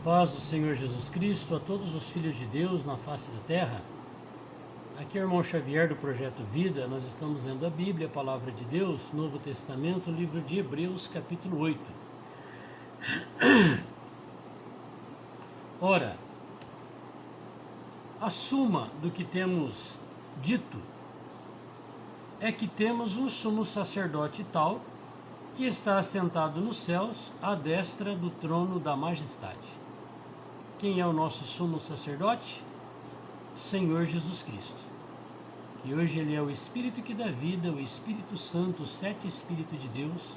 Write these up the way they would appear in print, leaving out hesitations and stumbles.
Paz do Senhor Jesus Cristo a todos os filhos de Deus na face da terra. Aqui é o irmão Xavier do Projeto Vida. Nós estamos lendo a Bíblia, a Palavra de Deus, Novo Testamento, livro de Hebreus, capítulo 8. Ora, a suma do que temos dito é que temos um sumo sacerdote tal que está assentado nos céus à destra do trono da majestade. Quem é o nosso sumo sacerdote? Senhor Jesus Cristo. E hoje ele é o Espírito que dá vida, o Espírito Santo, o sete Espírito de Deus,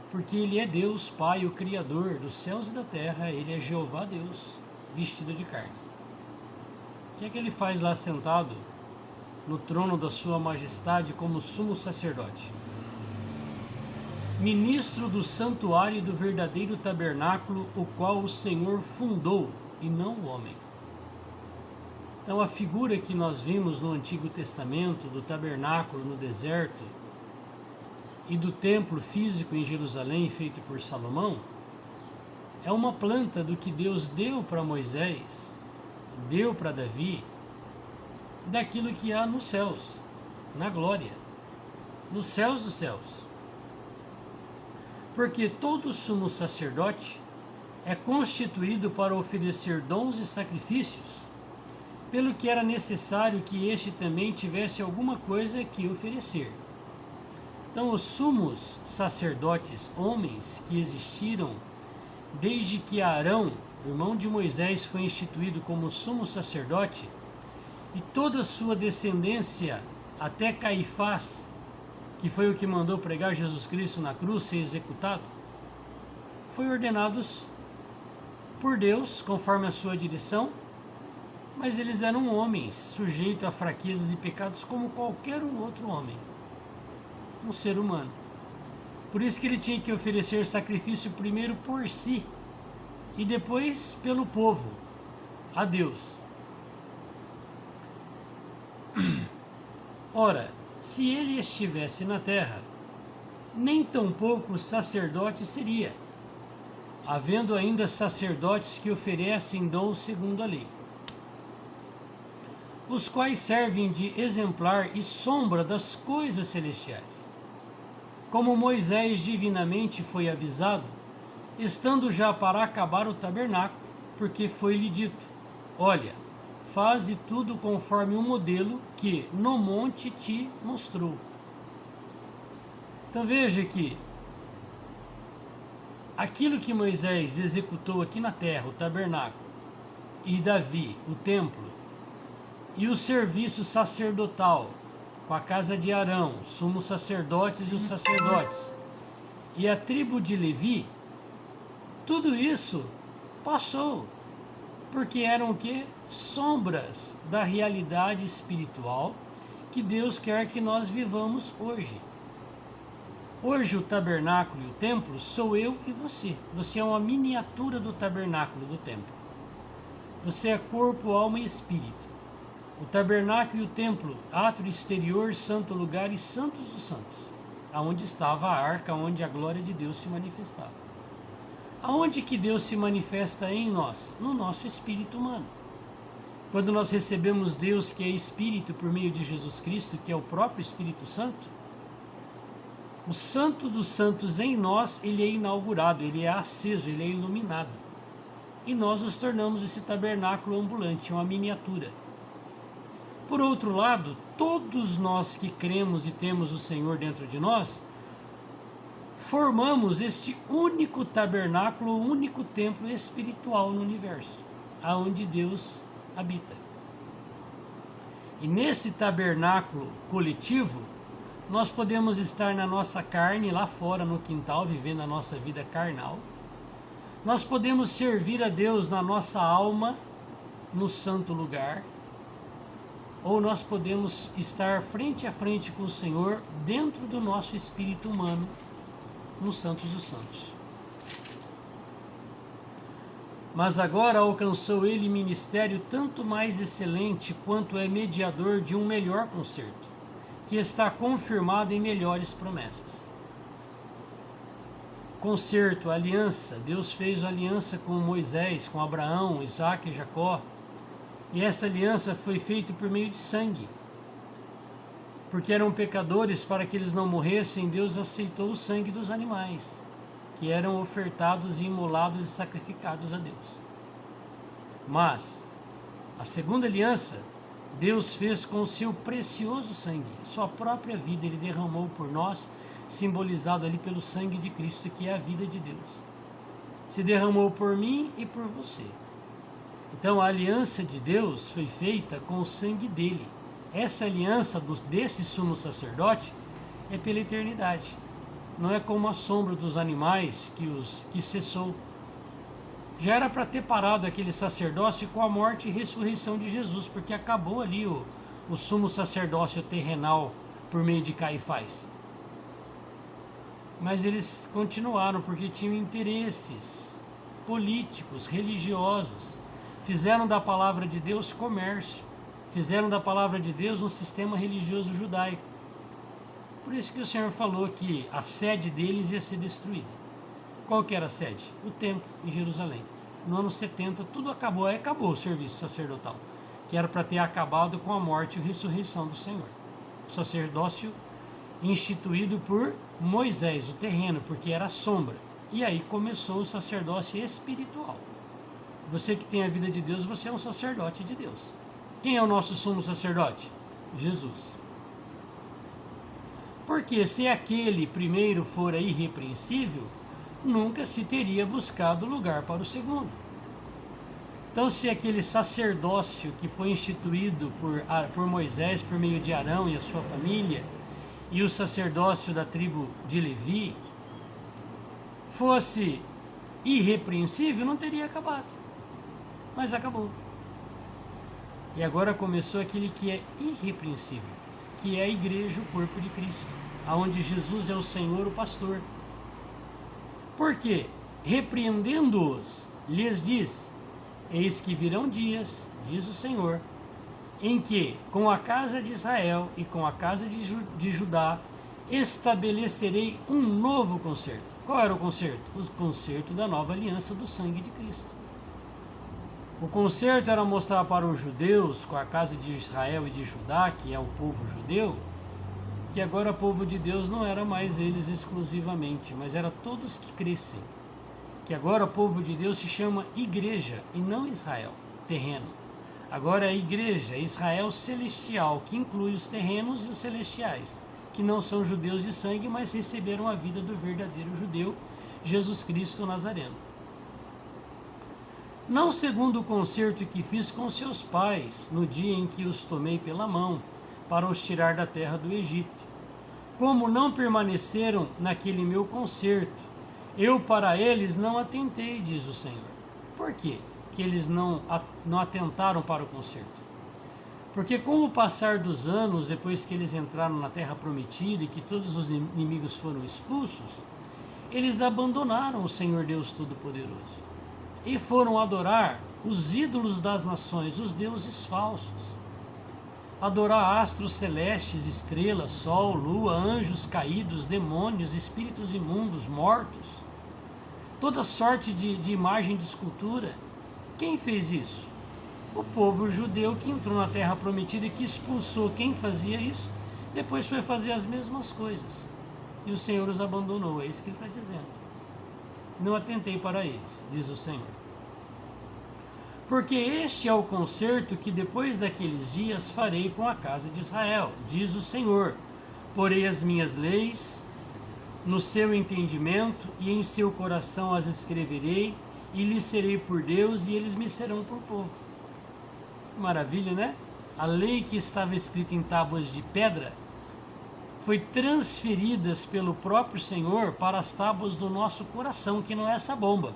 porque ele é Deus Pai, o Criador dos céus e da terra. Ele é Jeová Deus, vestido de carne. O que é que ele faz lá sentado no trono da sua majestade como sumo sacerdote? Ministro do santuário e do verdadeiro tabernáculo, o qual o Senhor fundou, e não o homem. Então a figura que nós vimos no Antigo Testamento, do tabernáculo no deserto, e do templo físico em Jerusalém, feito por Salomão, é uma planta do que Deus deu para Moisés, deu para Davi, daquilo que há nos céus, na glória, nos céus dos céus. Porque todo sumo sacerdote é constituído para oferecer dons e sacrifícios, pelo que era necessário que este também tivesse alguma coisa que oferecer. Então, os sumos sacerdotes, homens que existiram desde que Arão, irmão de Moisés, foi instituído como sumo sacerdote, e toda a sua descendência até Caifás, que foi o que mandou pregar Jesus Cristo na cruz, ser executado, foi ordenados por Deus, conforme a sua direção, mas eles eram homens, sujeitos a fraquezas e pecados como qualquer um outro homem, um ser humano. Por isso que ele tinha que oferecer sacrifício primeiro por si, e depois pelo povo, a Deus. Ora, se ele estivesse na terra, nem tampouco sacerdote seria, havendo ainda sacerdotes que oferecem dons segundo a lei, os quais servem de exemplar e sombra das coisas celestiais. Como Moisés divinamente foi avisado, estando já para acabar o tabernáculo, porque foi-lhe dito: olha, faze tudo conforme o modelo que no monte te mostrou. Então veja que aquilo que Moisés executou aqui na terra, o tabernáculo, e Davi, o templo, e o serviço sacerdotal, com a casa de Arão, os sumos sacerdotes e os sacerdotes, e a tribo de Levi, tudo isso passou, porque eram o quê? Sombras da realidade espiritual que Deus quer que nós vivamos hoje. Hoje o tabernáculo e o templo sou eu e você. Você é uma miniatura do tabernáculo do templo. Você é corpo, alma e espírito. O tabernáculo e o templo, átrio exterior, santo lugar e santos dos santos, aonde estava a arca, onde a glória de Deus se manifestava. Aonde que Deus se manifesta em nós? No nosso espírito humano. Quando nós recebemos Deus, que é Espírito, por meio de Jesus Cristo, que é o próprio Espírito Santo, o Santo dos Santos em nós, ele é inaugurado, ele é aceso, ele é iluminado. E nós nos tornamos esse tabernáculo ambulante, uma miniatura. Por outro lado, todos nós que cremos e temos o Senhor dentro de nós, formamos este único tabernáculo, único templo espiritual no universo, aonde Deus habita. E nesse tabernáculo coletivo, nós podemos estar na nossa carne, lá fora no quintal, vivendo a nossa vida carnal. Nós podemos servir a Deus na nossa alma, no santo lugar. Ou nós podemos estar frente a frente com o Senhor, dentro do nosso espírito humano, nos santos dos santos. Mas agora alcançou ele ministério tanto mais excelente quanto é mediador de um melhor concerto, que está confirmado em melhores promessas. concerto, a aliança. Deus fez a aliança com Moisés, com Abraão, Isaac e Jacó. E essa aliança foi feita por meio de sangue. Porque eram pecadores, para que eles não morressem, Deus aceitou o sangue dos animais, que eram ofertados e imolados e sacrificados a Deus. Mas a segunda aliança, Deus fez com o seu precioso sangue. Sua própria vida Ele derramou por nós, simbolizado ali pelo sangue de Cristo, que é a vida de Deus. Se derramou por mim e por você. Então a aliança de Deus foi feita com o sangue dele. Essa aliança desse sumo sacerdote é pela eternidade. Não é como a sombra dos animais que cessou. Já era para ter parado aquele sacerdócio com a morte e ressurreição de Jesus, porque acabou ali o sumo sacerdócio terrenal por meio de Caifás. Mas eles continuaram porque tinham interesses políticos, religiosos. Fizeram da palavra de Deus comércio. Fizeram da palavra de Deus um sistema religioso judaico. Por isso que o Senhor falou que a sede deles ia ser destruída. Qual que era a sede? O templo em Jerusalém. No ano 70 tudo acabou, aí acabou o serviço sacerdotal, que era para ter acabado com a morte e a ressurreição do Senhor. O sacerdócio instituído por Moisés, o terreno, porque era a sombra. E aí começou o sacerdócio espiritual. Você que tem a vida de Deus, você é um sacerdote de Deus. Quem é o nosso sumo sacerdote? Jesus. Porque se aquele primeiro fora irrepreensível, nunca se teria buscado lugar para o segundo. Então, se aquele sacerdócio que foi instituído por Moisés, por meio de Arão e a sua família, e o sacerdócio da tribo de Levi, fosse irrepreensível, não teria acabado. Mas acabou. E agora começou aquele que é irrepreensível, que é a igreja, o corpo de Cristo, aonde Jesus é o Senhor, o pastor. Por quê? Repreendendo-os, lhes diz: eis que virão dias, diz o Senhor, em que, com a casa de Israel e com a casa de Judá, estabelecerei um novo concerto. Qual era o concerto? O concerto da nova aliança do sangue de Cristo. O concerto era mostrar para os judeus, com a casa de Israel e de Judá, que é o povo judeu, que agora o povo de Deus não era mais eles exclusivamente, mas era todos que crescem. Que agora o povo de Deus se chama igreja e não Israel, terreno. Agora é a igreja, Israel celestial, que inclui os terrenos e os celestiais, que não são judeus de sangue, mas receberam a vida do verdadeiro judeu, Jesus Cristo Nazareno. Não segundo o concerto que fiz com seus pais, no dia em que os tomei pela mão, para os tirar da terra do Egito. Como não permaneceram naquele meu concerto, eu para eles não atentei, diz o Senhor. Por quê? Que eles não atentaram para o concerto? Porque com o passar dos anos, depois que eles entraram na terra prometida e que todos os inimigos foram expulsos, eles abandonaram o Senhor Deus Todo-Poderoso e foram adorar os ídolos das nações, os deuses falsos. Adorar astros celestes, estrelas, sol, lua, anjos caídos, demônios, espíritos imundos, mortos, toda sorte de imagem de escultura. Quem fez isso? O povo judeu que entrou na terra prometida e que expulsou quem fazia isso, depois foi fazer as mesmas coisas. E o Senhor os abandonou, é isso que ele está dizendo. Não atentei para eles, diz o Senhor. Porque este é o concerto que depois daqueles dias farei com a casa de Israel, diz o Senhor. Porei as minhas leis no seu entendimento e em seu coração as escreverei, e lhes serei por Deus e eles me serão por povo. Maravilha, né? A lei que estava escrita em tábuas de pedra foi transferida pelo próprio Senhor para as tábuas do nosso coração, que não é essa bomba.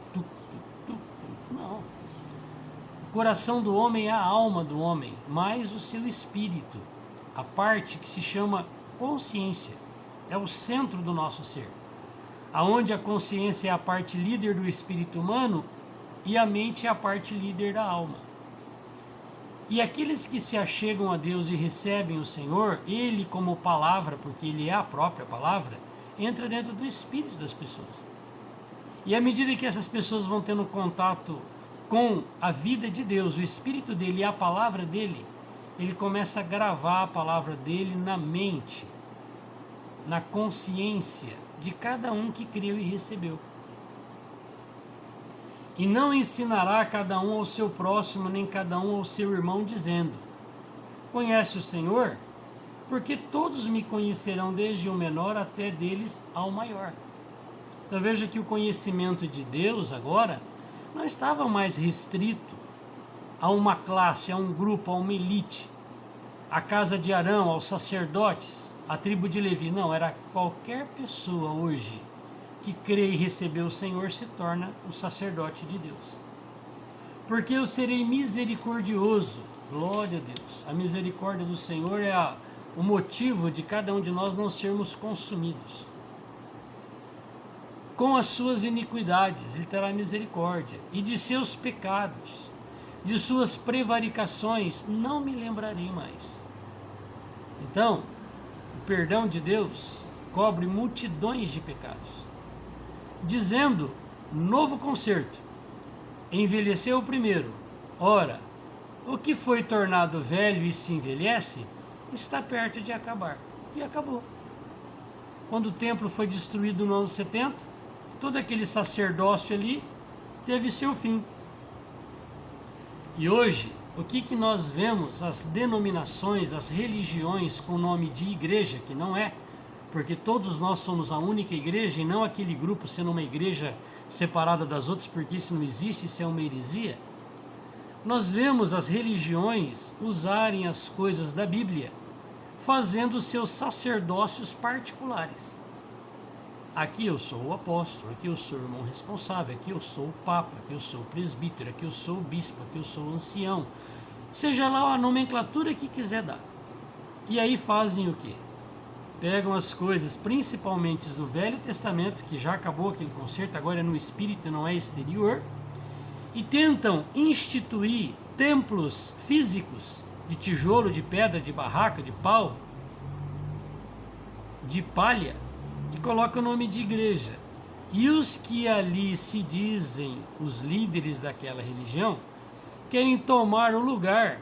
Não. O coração do homem é a alma do homem, mais o seu espírito, a parte que se chama consciência, é o centro do nosso ser, aonde a consciência é a parte líder do espírito humano e a mente é a parte líder da alma. E aqueles que se achegam a Deus e recebem o Senhor, Ele como palavra, porque Ele é a própria palavra, entra dentro do espírito das pessoas. E à medida que essas pessoas vão tendo contato com a vida de Deus, o Espírito dele e a palavra dele, ele começa a gravar a palavra dele na mente, na consciência de cada um que creu e recebeu. E não ensinará cada um ao seu próximo, nem cada um ao seu irmão, dizendo: conhece o Senhor? Porque todos me conhecerão, desde o menor até deles ao maior. Então veja que o conhecimento de Deus agora não estava mais restrito a uma classe, a um grupo, a uma elite, a casa de Arão, aos sacerdotes, a tribo de Levi. Não, era qualquer pessoa hoje que crê e recebeu o Senhor se torna o sacerdote de Deus. Porque eu serei misericordioso. Glória a Deus. A misericórdia do Senhor é o motivo de cada um de nós não sermos consumidos. Com as suas iniquidades, ele terá misericórdia, e de seus pecados, de suas prevaricações, não me lembrarei mais. Então, o perdão de Deus cobre multidões de pecados. Dizendo, novo concerto, envelheceu o primeiro. Ora, o que foi tornado velho e se envelhece, está perto de acabar. E acabou. Quando o templo foi destruído no ano 70, todo aquele sacerdócio ali teve seu fim. E hoje, o que nós vemos, as denominações, as religiões com o nome de igreja, que não é, porque todos nós somos a única igreja e não aquele grupo sendo uma igreja separada das outras, porque isso não existe, isso é uma heresia. Nós vemos as religiões usarem as coisas da Bíblia, fazendo seus sacerdócios particulares. Aqui eu sou o apóstolo, aqui eu sou o irmão responsável, aqui eu sou o papa, aqui eu sou o presbítero, aqui eu sou o bispo, aqui eu sou o ancião. Seja lá a nomenclatura que quiser dar. E aí fazem o quê? Pegam as coisas, principalmente do Velho Testamento, que já acabou aquele concerto, agora é no espírito, não é exterior, e tentam instituir templos físicos de tijolo, de pedra, de barraca, de pau, de palha, e colocam o nome de igreja. E os que ali se dizem os líderes daquela religião querem tomar o lugar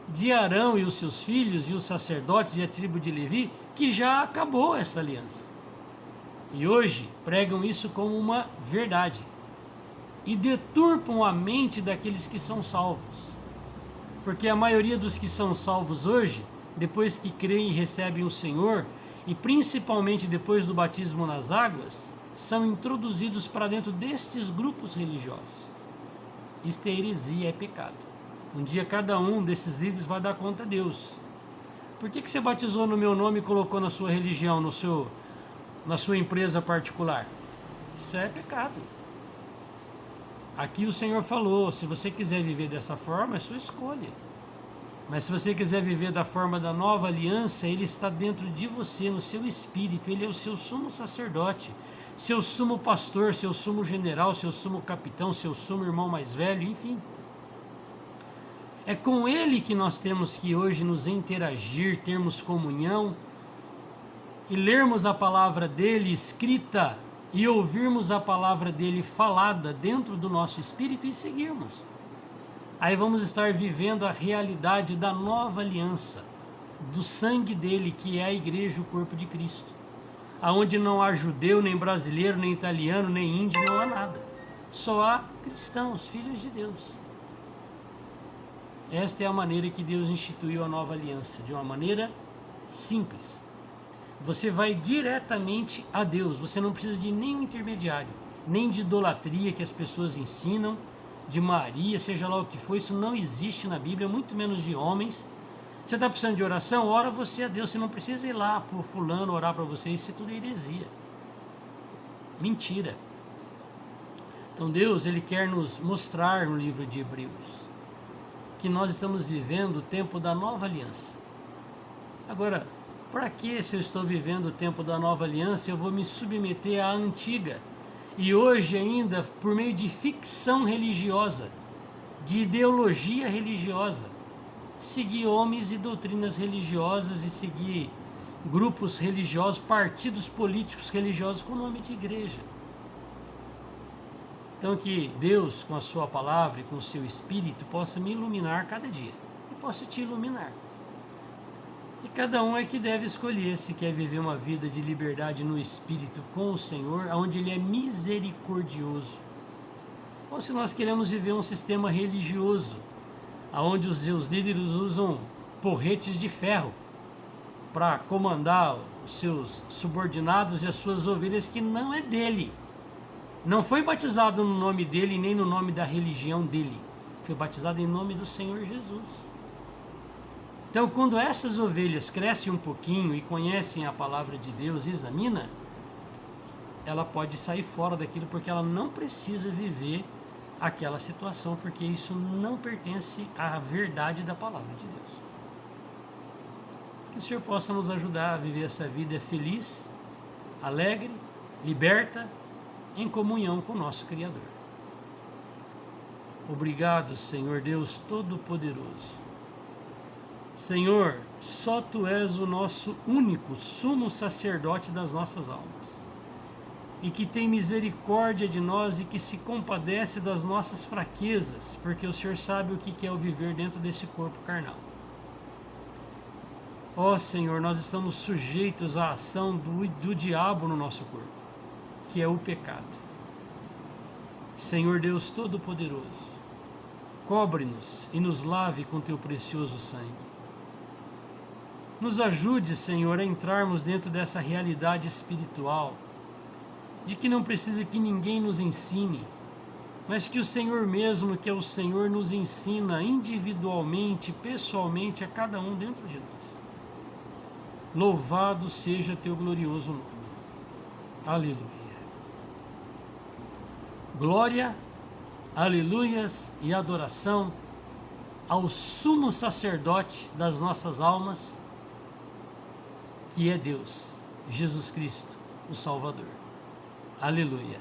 de Arão e os seus filhos e os sacerdotes e a tribo de Levi, que já acabou essa aliança. E hoje pregam isso como uma verdade e deturpam a mente daqueles que são salvos. Porque a maioria dos que são salvos hoje, depois que creem e recebem o Senhor, e principalmente depois do batismo nas águas, são introduzidos para dentro destes grupos religiosos. Isto é heresia, é pecado. Um dia cada um desses líderes vai dar conta a Deus. Por que você batizou no meu nome e colocou na sua religião, na sua empresa particular? Isso é pecado. Aqui o Senhor falou, se você quiser viver dessa forma, é sua escolha. Mas se você quiser viver da forma da nova aliança, Ele está dentro de você, no seu espírito. Ele é o seu sumo sacerdote, seu sumo pastor, seu sumo general, seu sumo capitão, seu sumo irmão mais velho, enfim. É com Ele que nós temos que hoje nos interagir, termos comunhão e lermos a palavra dEle escrita e ouvirmos a palavra dEle falada dentro do nosso espírito e seguirmos. Aí vamos estar vivendo a realidade da nova aliança, do sangue dele, que é a igreja, o corpo de Cristo. Aonde não há judeu, nem brasileiro, nem italiano, nem índio, não há nada. Só há cristãos, filhos de Deus. Esta é a maneira que Deus instituiu a nova aliança, de uma maneira simples. Você vai diretamente a Deus, você não precisa de nenhum intermediário, nem de idolatria que as pessoas ensinam, de Maria, seja lá o que for, isso não existe na Bíblia, muito menos de homens. Você está precisando de oração? Ora você a Deus, você não precisa ir lá para o fulano orar para você, isso é tudo heresia. Mentira. Então Deus, Ele quer nos mostrar no livro de Hebreus que nós estamos vivendo o tempo da nova aliança. Agora, para que se eu estou vivendo o tempo da nova aliança, eu vou me submeter à antiga? E hoje ainda, por meio de ficção religiosa, de ideologia religiosa, seguir homens e doutrinas religiosas e seguir grupos religiosos, partidos políticos religiosos com o nome de igreja. Então que Deus, com a sua palavra e com o seu Espírito, possa me iluminar cada dia e possa te iluminar. E cada um é que deve escolher se quer viver uma vida de liberdade no Espírito com o Senhor, onde Ele é misericordioso, ou se nós queremos viver um sistema religioso, onde os seus líderes usam porretes de ferro para comandar os seus subordinados e as suas ovelhas, que não é dele. Não foi batizado no nome dele, nem no nome da religião dele. Foi batizado em nome do Senhor Jesus. Então, quando essas ovelhas crescem um pouquinho e conhecem a palavra de Deus e examina, ela pode sair fora daquilo, porque ela não precisa viver aquela situação, porque isso não pertence à verdade da palavra de Deus. Que o Senhor possa nos ajudar a viver essa vida feliz, alegre, liberta, em comunhão com o nosso Criador. Obrigado, Senhor Deus Todo-Poderoso. Senhor, só Tu és o nosso único sumo sacerdote das nossas almas, e que tem misericórdia de nós e que se compadece das nossas fraquezas, porque o Senhor sabe o que é o viver dentro desse corpo carnal. Ó Senhor, nós estamos sujeitos à ação do diabo no nosso corpo, que é o pecado. Senhor Deus Todo-Poderoso, cobre-nos e nos lave com Teu precioso sangue. Nos ajude, Senhor, a entrarmos dentro dessa realidade espiritual, de que não precisa que ninguém nos ensine, mas que o Senhor mesmo, que é o Senhor, nos ensina individualmente, pessoalmente, a cada um dentro de nós. Louvado seja Teu glorioso nome. Aleluia. Glória, aleluias e adoração ao sumo sacerdote das nossas almas, que é Deus, Jesus Cristo, o Salvador. Aleluia.